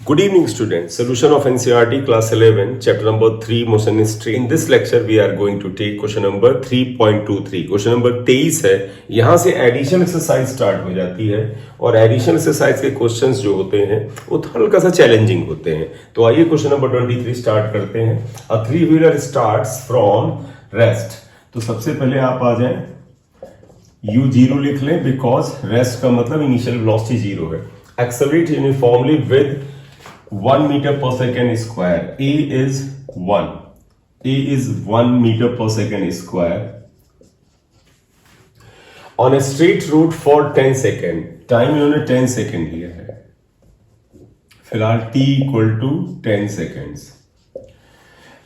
Good evening, students. Solution of NCERT class 11, chapter number 3, motion history. In this lecture, we are going to take question number 3.23. Question number 23 है. यहाँ से addition exercise start हो जाती है और addition exercise के questions जो होते हैं वो हल्का सा चैलेंजिंग होते हैं. तो आइए क्वेश्चन नंबर 23 स्टार्ट करते हैं. A three wheeler starts from rest. तो सबसे पहले आप आ जाएं, u0 लिख लें बिकॉज रेस्ट का मतलब इनिशियल वेलोसिटी जीरो है. Accelerate uniformly with 1 meter per second square. A is 1. A is 1 meter per second square. On a straight route for 10 second. Time इन्होंने 10 second लिया है. फिलहाल t equal to 10 seconds.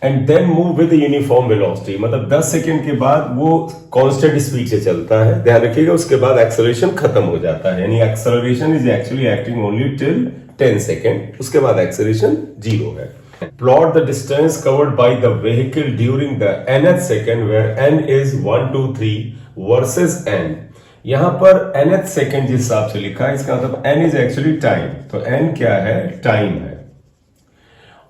And then move with the uniform velocity. मतलब 10 second के बाद वो constant speed से चलता है. ध्यान रखिएगा उसके बाद एक्सेलरेशन खत्म हो जाता है. यानी acceleration is actually acting only till 10 second. उसके बाद एक्सेलरेशन जीरो है. Plot the distance covered by the vehicle during the nth second where n is 1 2 3 versus n. यहां पर nth सेकेंड जिस हिसाब से लिखा है इसका मतलब n इज एक्चुअली टाइम. तो n क्या है? टाइम है.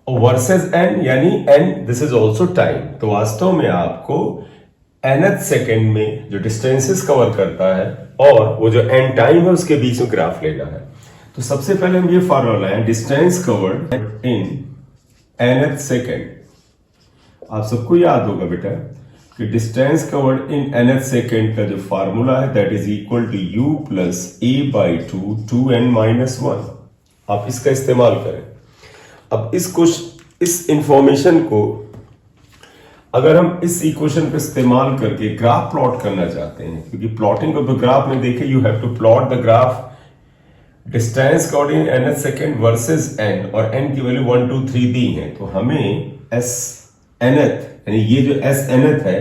वर्सेस n यानी n this is also time. तो वास्तव में आपको nth सेकेंड में जो डिस्टेंसेस कवर करता है और वो जो n टाइम है उसके बीच में ग्राफ लेना है. तो सबसे पहले हम ये फॉर्मूला लाएं, distance covered in nth second. आप सबको याद होगा बेटा कि distance covered in nth second का जो फॉर्मूला है that is equal to u plus a by 2 2n minus 1. आप इसका इस्तेमाल करें. अब इस इंफॉर्मेशन को अगर हम इस इक्वेशन पे इस्तेमाल करके ग्राफ प्लॉट करना चाहते हैं, क्योंकि प्लॉटिंग ऑफ द ग्राफ में देखिए you have to plot the graph distance covered in nth second versus n और n की वैल्यू 1 2 3 दी है. तो हमें s nth यानी ये जो s nth है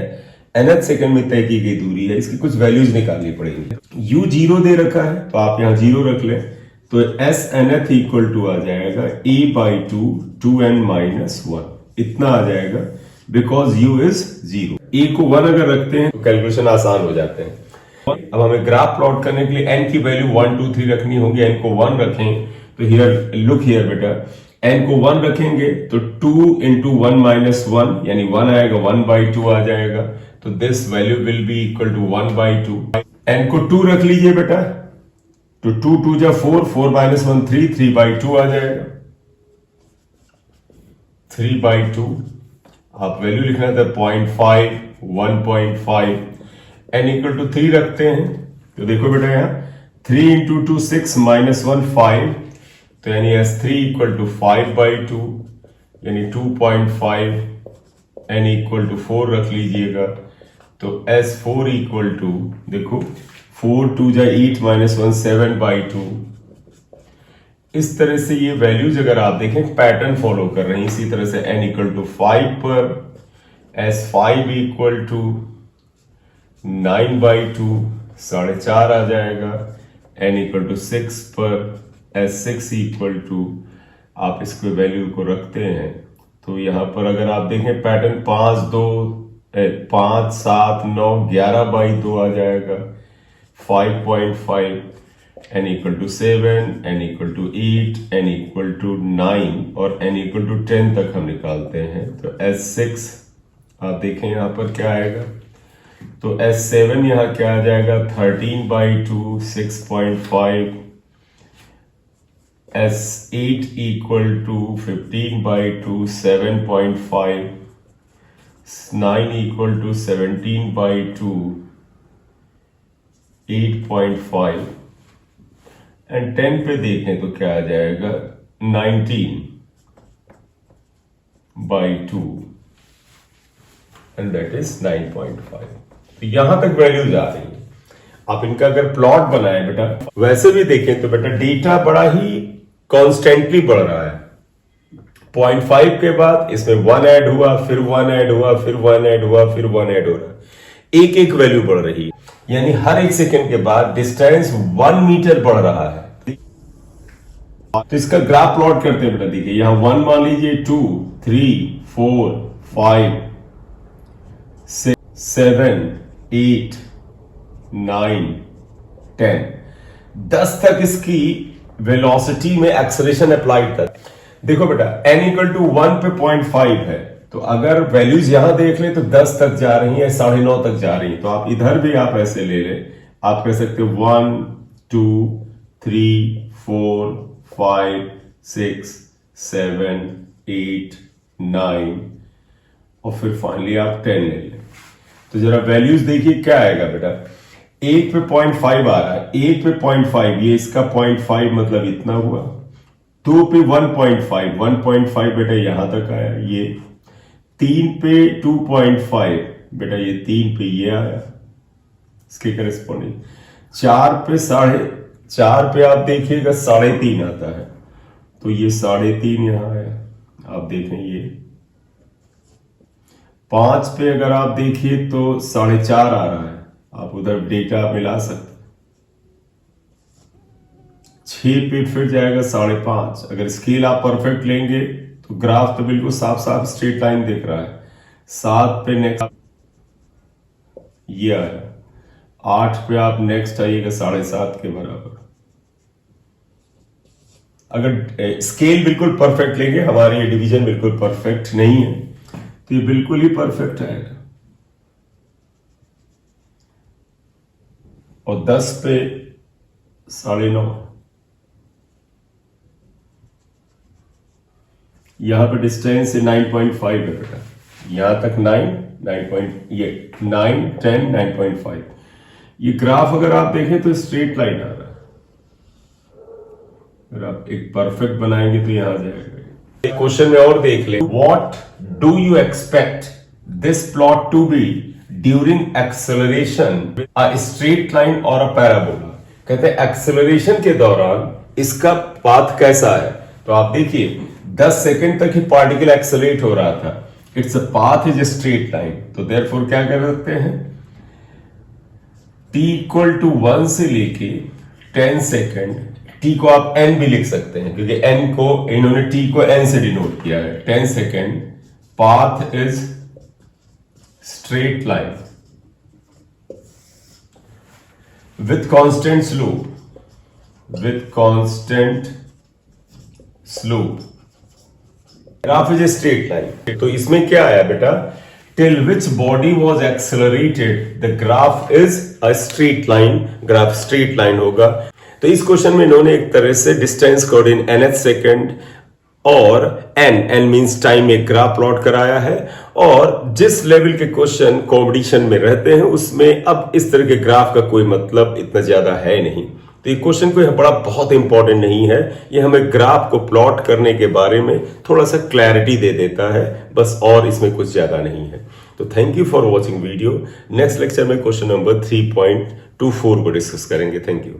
nth सेकेंड में तय की गई दूरी है, इसकी कुछ वैल्यूज निकालनी पड़ेगी. u 0 दे रखा है तो आप यहां 0 रख लें. तो s nth इक्वल टू आ जाएगा a बाई 2 2n माइनस 1. इतना आ जाएगा बिकॉज u इज 0. a को 1 अगर रखते हैं तो कैलकुलेशन आसान हो जाते हैं. अब हमें ग्राफ प्लॉट करने के लिए n की वैल्यू 1 2 3 रखनी होगी. n को 1 रखें तो हियर लुक हियर बेटा, n को 1 रखेंगे तो 2 इंटू 1 माइनस 1 यानी 1 आएगा, 1 बाई 2 आ जाएगा. तो this value will be equal to 1 by 2. n को 2 रख लीजिए बेटा तो 2 2 जा 4 4 माइनस 1 3 3 बाई 2 आ जाएगा. 3 बाई 2 आप वैल्यू लिखना था 0.5 1.5. n इक्वल टू 3 रखते हैं तो देखो बेटा यहाँ 3 इंटू 2 6 माइनस 1 5. तो यानी s3 इक्वल टू 5 बाई 2 यानी 2.5. n इक्वल टू 4 रख लीजिएगा तो s4 इक्वल टू देखो 4 2 जा 8 माइनस 1 7 बाई 2. इस तरह से ये वैल्यूज अगर आप देखें पैटर्न फॉलो कर रहे हैं. इसी तरह से n इक्वल टू 5 पर s5 इक्वल टू 9 बाई 2 4.5 आ जाएगा. n इक्वल टू 6 पर s6 इक्वल टू आप इसको वैल्यू को रखते हैं तो यहां पर अगर आप देखें पैटर्न 5 7 9 11 बाई 2 आ जाएगा. 5.5 n equal to 7 n equal to 8 n equal to 9 और n इक्वल टू 10 तक हम निकालते हैं. तो s6 आप देखें यहां पर क्या आएगा. तो s7 यहां क्या आ जाएगा 13 by 2 6.5. s8 equal to 15 by 2 7.5. 9 equal to 17 by 2 8.5 and 10 पे देखें तो क्या आ जाएगा 19 बाई 2 एंड दैट इज 9.5. तो यहां तक वैल्यूज आ रही है. आप इनका अगर प्लॉट बनाएं बेटा वैसे भी देखें तो बेटा डेटा बड़ा ही कॉन्स्टेंटली बढ़ रहा है. 0.5 के बाद इसमें 1 ऐड हुआ, फिर 1 ऐड हुआ, फिर 1 ऐड हुआ, फिर 1 ऐड हो रहा है. एक एक वैल्यू बढ़ रही है. यानी हर एक सेकेंड के बाद डिस्टेंस 1 मीटर बढ़ रहा है. तो इसका ग्राफ प्लॉट करते हैं बेटा. देखिए यहां 1 मान लीजिए 2 3 4 5 6 7 8 9 10 10 तक इसकी वेलोसिटी में एक्सेलरेशन अप्लाई कर. देखो बेटा n इक्वल टू 1 पे 0.5 है, तो अगर वैल्यूज यहां देख ले तो 10 तक जा रही है, 9.5 तक जा रही है, तो आप इधर भी आप ऐसे ले ले, आप कह सकते हो 1 2 3 4 5 6 7 8 9 और फिर फाइनली आप 10 ले लें। तो जरा वैल्यूज देखिए क्या आएगा बेटा। 1 पे 0.5 आ रहा है, 1 पे 0.5, ये इसका 0.5 मतलब इतना हुआ। 2 पे 1.5, 1.5 बेटा यहां तक आया ये। 3 पे 2.5 बेटा ये 3 पे ये आया इसके करेस्पॉन्डिंग। 4 पे 4.5 पे आप देखिएगा 3.5 आता है, तो ये 3.5 यहां आया, आप देखें ये। 5 पे अगर आप देखिए तो 4.5 आ रहा है, आप उधर डेटा मिला सकते। 6 पे फिर जाएगा 5.5। अगर स्केल आप परफेक्ट लेंगे तो ग्राफ तो बिल्कुल साफ साफ स्ट्रेट लाइन दिख रहा है। 7 पे नेक्स्ट ये आया। 8 पे आप नेक्स्ट आइएगा 7.5 के बराबर। अगर स्केल बिल्कुल परफेक्ट लेंगे, हमारे ये डिवीजन बिल्कुल परफेक्ट नहीं है, तो ये बिल्कुल ही परफेक्ट आएगा। और 10 पे 9.5, यहां पे डिस्टेंस है 9.5 है बेटा, यहां तक 9 10 9.5। ये ग्राफ अगर आप देखें तो स्ट्रेट लाइन आ रहा है। अगर आप एक परफेक्ट बनाएंगे तो यहां जाएगा। एक क्वेश्चन में और देख ले, what do you expect this plot to be during acceleration, a straight line और अ पैराबोला। कहते हैं एक्सेलरेशन के दौरान इसका पाथ कैसा है। तो आप देखिए 10 सेकंड तक ही पार्टिकल एक्सेलरेट हो रहा था, it's a path is a straight line. तो देयरफॉर क्या कर सकते हैं, t इक्वल टू 1 से लेके 10 सेकंड, t को आप n भी लिख सकते हैं क्योंकि n को इन्होंने t को n से डिनोट किया है। 10 second, path is straight line with constant slope, graph is a straight line. तो इसमें क्या आया बेटा, till which body was accelerated the graph is a straight line, graph straight line होगा। तो इस क्वेश्चन में इन्होंने एक तरह से डिस्टेंस कोड इन nth सेकंड और n मींस टाइम एक ग्राफ प्लॉट कराया है। और जिस लेवल के क्वेश्चन कंपटीशन में रहते हैं उसमें अब इस तरह के ग्राफ का कोई मतलब इतना ज्यादा है नहीं। तो ये क्वेश्चन कोई बड़ा बहुत इंपॉर्टेंट नहीं है, ये हमें ग्राफ को प्लॉट करने के बारे में थोड़ा सा क्लैरिटी दे देता है बस, और इसमें कुछ ज्यादा नहीं है। तो thank you for watching video. Next lecture में क्वेश्चन नंबर 3.24 को डिस्कस करेंगे। Thank you.